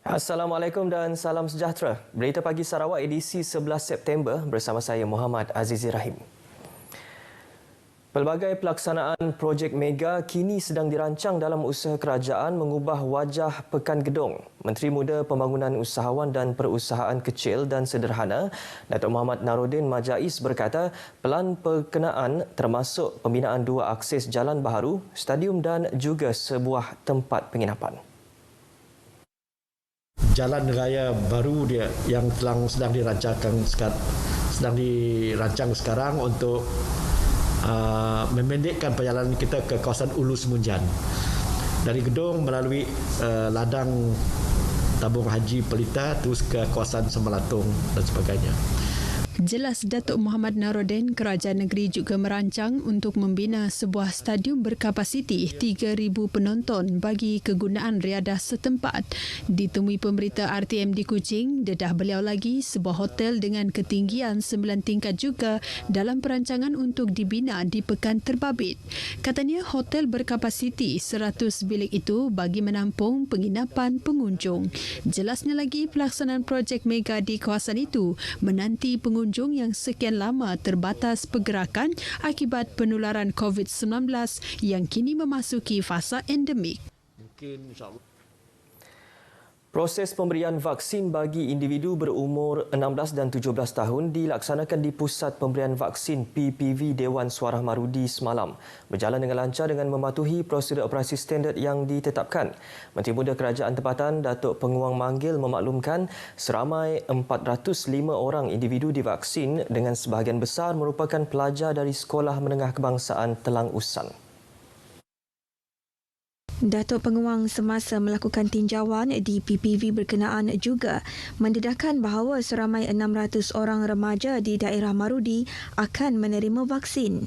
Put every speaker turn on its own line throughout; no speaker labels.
Assalamualaikum dan salam sejahtera. Berita Pagi Sarawak edisi 11 September bersama saya Muhammad Azizi Rahim. Pelbagai pelaksanaan projek mega kini sedang dirancang dalam usaha kerajaan mengubah wajah Pekan Gedong. Menteri Muda Pembangunan Usahawan dan Perusahaan Kecil dan Sederhana, Datuk Mohamed Narudin Majais berkata, pelan perkenaan termasuk pembinaan 2 akses jalan baharu, stadium dan juga sebuah tempat penginapan.
Jalan raya baru dia yang sedang dirancang sekarang untuk memendekkan perjalanan kita ke kawasan Ulu Semunjan dari Gedong melalui ladang tabung haji Pelita terus ke kawasan Semalatung dan sebagainya.
Jelas Datuk Mohamed Narudin, Kerajaan Negeri juga merancang untuk membina sebuah stadium berkapasiti 3,000 penonton bagi kegunaan riadah setempat. Ditemui pemberita RTM di Kuching, dedah beliau lagi sebuah hotel dengan ketinggian 9 tingkat juga dalam perancangan untuk dibina di Pekan Terbabit. Katanya hotel berkapasiti 100 bilik itu bagi menampung penginapan pengunjung. Jelasnya lagi pelaksanaan projek mega di kawasan itu menanti pengunjung yang sekian lama terbatas pergerakan akibat penularan COVID-19 yang kini memasuki fasa endemik.
Proses pemberian vaksin bagi individu berumur 16 dan 17 tahun dilaksanakan di Pusat Pemberian Vaksin PPV Dewan Suarah Marudi semalam. Berjalan dengan lancar dengan mematuhi prosedur operasi standard yang ditetapkan. Menteri Muda Kerajaan Tempatan Datuk Penguang Manggil memaklumkan seramai 405 orang individu divaksin dengan sebahagian besar merupakan pelajar dari Sekolah Menengah Kebangsaan Telang Usan.
Datuk Penguang semasa melakukan tinjauan di PPV berkenaan juga mendedahkan bahawa seramai 600 orang remaja di daerah Marudi akan menerima vaksin.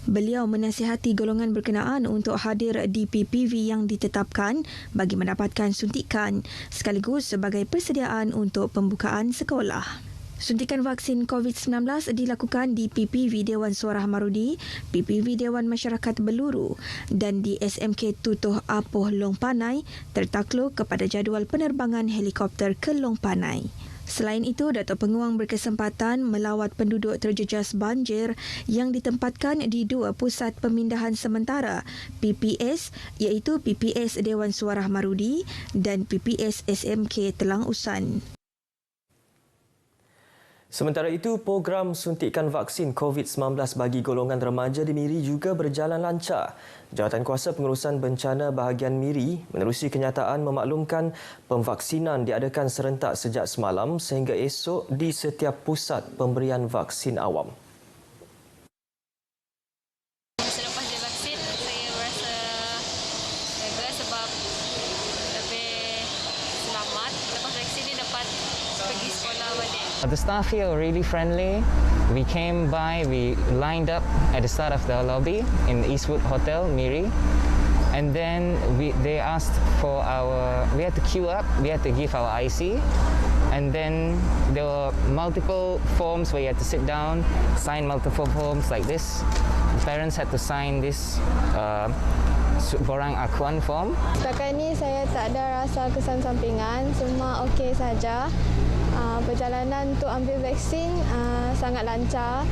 Beliau menasihati golongan berkenaan untuk hadir di PPV yang ditetapkan bagi mendapatkan suntikan sekaligus sebagai persediaan untuk pembukaan sekolah. Suntikan vaksin COVID-19 dilakukan di PPV Dewan Suarah Marudi, PPV Dewan Masyarakat Beluru dan di SMK Tutuh Apoh Long Panai tertakluk kepada jadual penerbangan helikopter ke Long Panai. Selain itu, Datuk Penguang berkesempatan melawat penduduk terjejas banjir yang ditempatkan di 2 pusat pemindahan sementara PPS iaitu PPS Dewan Suarah Marudi dan PPS SMK Telang Usan.
Sementara itu, program suntikan vaksin COVID-19 bagi golongan remaja di Miri juga berjalan lancar. Jawatankuasa Pengurusan Bencana Bahagian Miri menerusi kenyataan memaklumkan pemvaksinan diadakan serentak sejak semalam sehingga esok di setiap pusat pemberian vaksin awam.
Selepas divaksin, saya berasa lega sebab lebih selamat. Lepas vaksin ni dapat pergi sekolah balik.
The staff here are really friendly. We came by, we lined up at the start of the lobby in Eastwood Hotel, Miri. And then they asked for we had to queue up, we had to give our IC. And then there were multiple forms where you had to sit down, sign multiple forms like this. The parents had to sign this borang akuan form.
Setakat ni saya tak ada rasa kesan sampingan, semua okey saja. Perjalanan untuk ambil vaksin sangat lancar.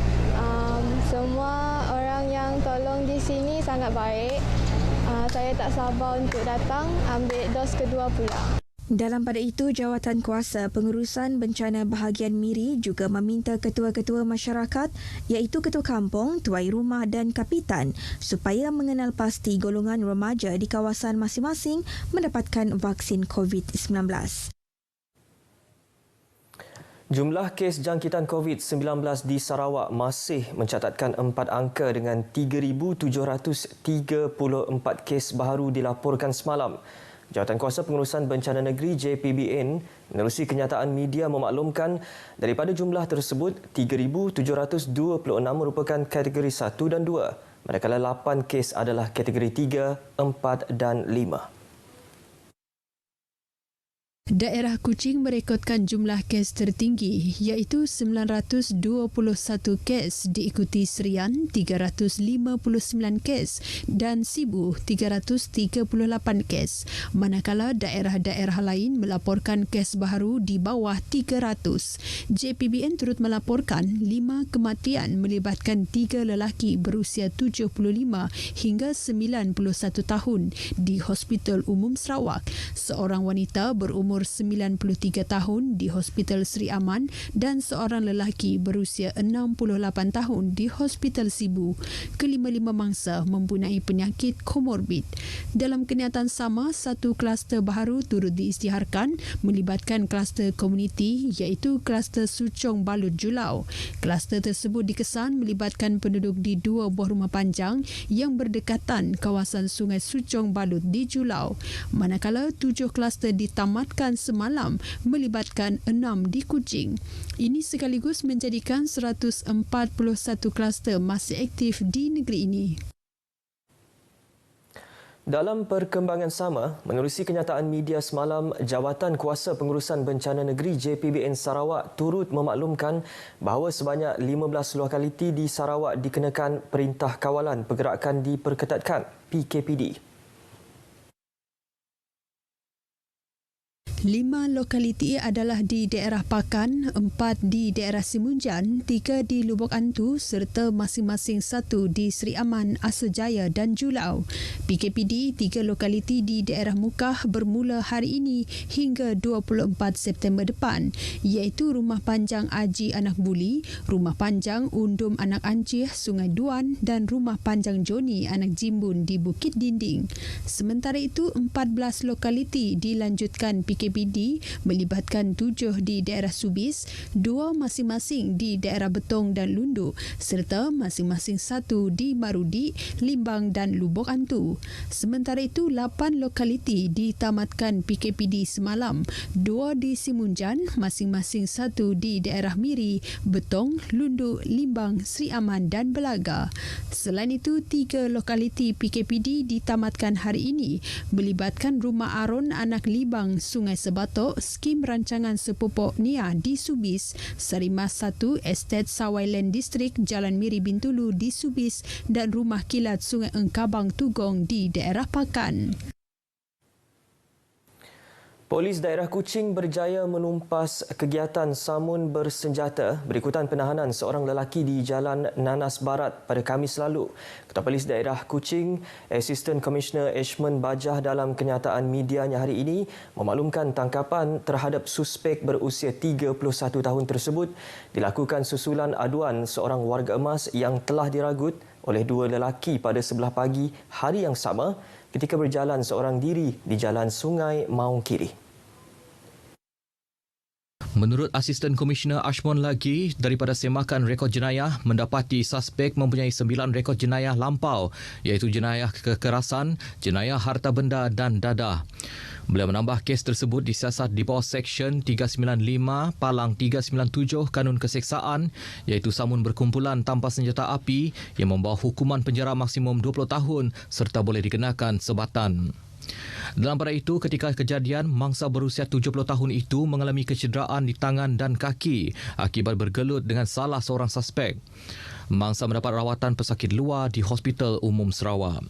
Semua orang yang tolong di sini sangat baik. Saya tak sabar untuk datang ambil dos kedua pula.
Dalam pada itu, Jawatankuasa Pengurusan Bencana Bahagian Miri juga meminta ketua-ketua masyarakat iaitu ketua kampung, tuai rumah dan kapitan supaya mengenal pasti golongan remaja di kawasan masing-masing mendapatkan vaksin COVID-19.
Jumlah kes jangkitan COVID-19 di Sarawak masih mencatatkan 4 angka dengan 3,734 kes baharu dilaporkan semalam. Jawatankuasa Pengurusan Bencana Negeri JPBN menerusi kenyataan media memaklumkan daripada jumlah tersebut 3,726 merupakan kategori 1 dan 2, manakala 8 kes adalah kategori 3, 4 dan 5.
Daerah Kuching merekodkan jumlah kes tertinggi iaitu 921 kes, diikuti Serian 359 kes dan Sibu 338 kes. Manakala daerah-daerah lain melaporkan kes baharu di bawah 300. JPBN turut melaporkan 5 kematian melibatkan 3 lelaki berusia 75 hingga 91 tahun di Hospital Umum Sarawak, seorang wanita berumur 93 tahun di Hospital Sri Aman dan seorang lelaki berusia 68 tahun di Hospital Sibu. Kelima-lima mangsa mempunyai penyakit komorbid. Dalam kenyataan sama, satu kluster baharu turut diisytiharkan melibatkan kluster komuniti iaitu kluster Suchong Balut Julau. Kluster tersebut dikesan melibatkan penduduk di 2 buah rumah panjang yang berdekatan kawasan Sungai Suchong Balut di Julau. Manakala 7 kluster ditamatkan semalam melibatkan 6 di Kuching. Ini sekaligus menjadikan 141 kluster masih aktif di negeri ini.
Dalam perkembangan sama, menerusi kenyataan media semalam, Jawatan Kuasa Pengurusan Bencana Negeri JPBN Sarawak turut memaklumkan bahawa sebanyak 15 lokaliti di Sarawak dikenakan Perintah Kawalan Pergerakan Diperketatkan (PKPD).
5 lokaliti adalah di daerah Pakan, 4 di daerah Simunjan, 3 di Lubuk Antu serta masing-masing 1 di Sri Aman, Asajaya dan Julau. PKPD 3 lokaliti di daerah Mukah bermula hari ini hingga 24 September depan, iaitu Rumah Panjang Aji Anak Buli, Rumah Panjang Undum Anak Ancih, Sungai Duan dan Rumah Panjang Joni Anak Jimbun di Bukit Dinding. Sementara itu, 14 lokaliti dilanjutkan PKPD melibatkan 7 di daerah Subis, 2 masing-masing di daerah Betong dan Lundu serta masing-masing 1 di Marudi, Limbang dan Lubuk Antu. Sementara itu, 8 lokaliti ditamatkan PKPD semalam, 2 di Simunjan, masing-masing 1 di daerah Miri, Betong, Lundu, Limbang, Sri Aman dan Belaga. Selain itu, 3 lokaliti PKPD ditamatkan hari ini melibatkan Rumah Aron Anak Libang, Sungai Sebatok, Skim Rancangan Sepupuk Nia di Subis, Sarimas 1, Estate Sawailand Distrik, Jalan Miri Bintulu di Subis dan Rumah Kilat Sungai Engkabang Tugong di daerah Pakan.
Polis daerah Kuching berjaya menumpas kegiatan samun bersenjata berikutan penahanan seorang lelaki di Jalan Nanas Barat pada Khamis lalu. Ketua Polis daerah Kuching, Assistant Commissioner Ashman Bajah dalam kenyataan medianya hari ini memaklumkan tangkapan terhadap suspek berusia 31 tahun tersebut dilakukan susulan aduan seorang warga emas yang telah diragut oleh 2 lelaki pada sebelah pagi hari yang sama ketika berjalan seorang diri di Jalan Sungai Maung Kiri.
Menurut Asisten Komisioner Ashmon lagi, daripada semakan rekod jenayah, mendapati suspek mempunyai 9 rekod jenayah lampau, iaitu jenayah kekerasan, jenayah harta benda dan dadah. Beliau menambah kes tersebut disiasat di bawah Seksyen 395 Palang 397 Kanun Keseksaan, iaitu samun berkumpulan tanpa senjata api yang membawa hukuman penjara maksimum 20 tahun serta boleh dikenakan sebatan. Dalam pada itu, ketika kejadian, mangsa berusia 70 tahun itu mengalami kecederaan di tangan dan kaki akibat bergelut dengan salah seorang suspek. Mangsa mendapat rawatan pesakit luar di Hospital Umum Sarawak.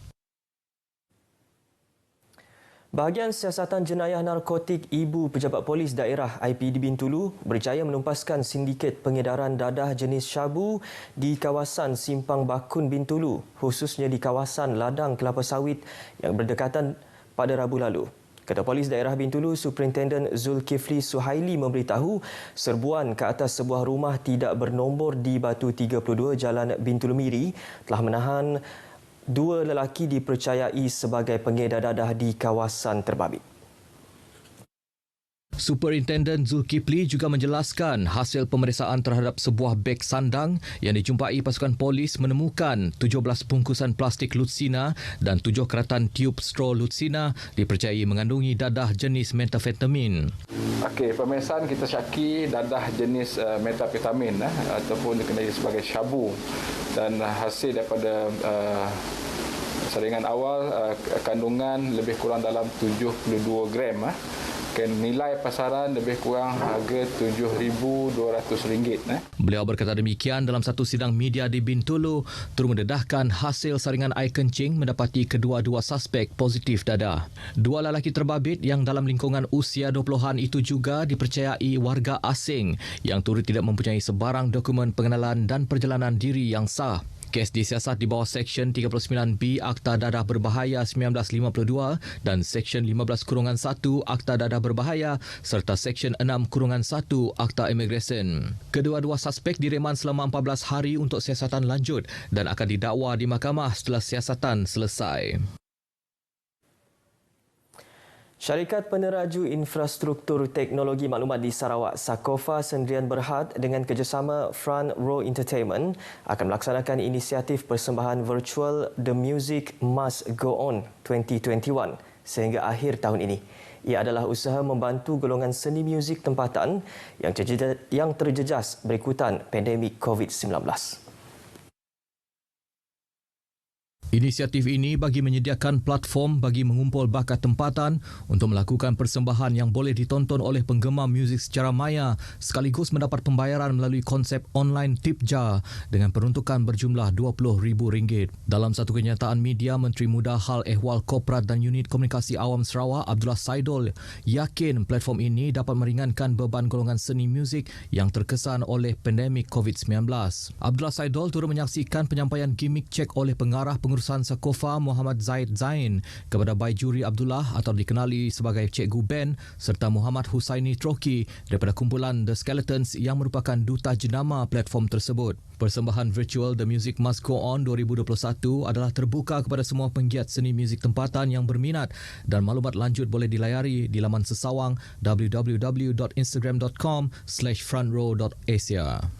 Bahagian Siasatan Jenayah Narkotik Ibu Pejabat Polis Daerah IPD Bintulu berjaya menumpaskan sindiket pengedaran dadah jenis syabu di kawasan Simpang Bakun Bintulu, khususnya di kawasan ladang kelapa sawit yang berdekatan pada Rabu lalu. Ketua Polis Daerah Bintulu, Superintendent Zulkifli Suhaili memberitahu serbuan ke atas sebuah rumah tidak bernombor di Batu 32 Jalan Bintulu Miri telah menahan 2 lelaki dipercayai sebagai pengedar dadah di kawasan terbabit.
Superintendent Zulkifli juga menjelaskan hasil pemeriksaan terhadap sebuah beg sandang yang dijumpai pasukan polis menemukan 17 bungkusan plastik Lutsina dan 7 keratan tiub straw Lutsina dipercayai mengandungi dadah jenis metafetamin.
Okey, pemeriksaan kita syaki dadah jenis metafetamin ataupun dikenali sebagai syabu, dan hasil daripada saringan awal kandungan lebih kurang dalam 72 gram. Nilai pasaran lebih kurang harga RM7,200.
Beliau berkata demikian dalam satu sidang media di Bintulu turut mendedahkan hasil saringan air kencing mendapati kedua-dua suspek positif dadah. Dua lelaki terbabit yang dalam lingkungan usia 20-an itu juga dipercayai warga asing yang turut tidak mempunyai sebarang dokumen pengenalan dan perjalanan diri yang sah. Kes disiasat di bawah Seksyen 39B Akta Dadah Berbahaya 1952 dan Seksyen 15-1 Akta Dadah Berbahaya serta Seksyen 6-1 Akta Imigresen. Kedua-dua suspek direman selama 14 hari untuk siasatan lanjut dan akan didakwa di mahkamah setelah siasatan selesai.
Syarikat Peneraju Infrastruktur Teknologi Maklumat di Sarawak, Sakofa Sendirian Berhad dengan kerjasama Front Row Entertainment akan melaksanakan inisiatif persembahan virtual The Music Must Go On 2021 sehingga akhir tahun ini. Ia adalah usaha membantu golongan seni muzik tempatan yang terjejas berikutan pandemik COVID-19.
Inisiatif ini bagi menyediakan platform bagi mengumpul bakat tempatan untuk melakukan persembahan yang boleh ditonton oleh penggemar muzik secara maya sekaligus mendapat pembayaran melalui konsep online tip jar dengan peruntukan berjumlah RM20,000. Dalam satu kenyataan media, Menteri Muda Hal Ehwal Korporat dan Unit Komunikasi Awam Sarawak Abdullah Saidul yakin platform ini dapat meringankan beban golongan seni muzik yang terkesan oleh pandemik COVID-19. Abdullah Saidul turut menyaksikan penyampaian gimmick cek oleh pengarah pengurusan Sakofa Muhammad Zaid Zain kepada Baijuri Abdullah atau dikenali sebagai Cikgu Ben serta Muhammad Husaini Troki daripada kumpulan The Skeletons yang merupakan duta jenama platform tersebut. Persembahan virtual The Music Must Go On 2021 adalah terbuka kepada semua penggiat seni muzik tempatan yang berminat dan maklumat lanjut boleh dilayari di laman sesawang www.instagram.com/frontrow.asia.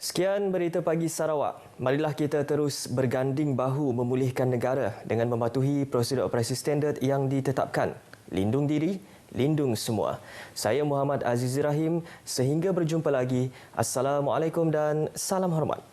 Sekian berita pagi Sarawak. Marilah kita terus berganding bahu memulihkan negara dengan mematuhi prosedur operasi standard yang ditetapkan. Lindung diri, lindung semua. Saya Muhammad Aziz Rahim. Sehingga berjumpa lagi. Assalamualaikum dan salam hormat.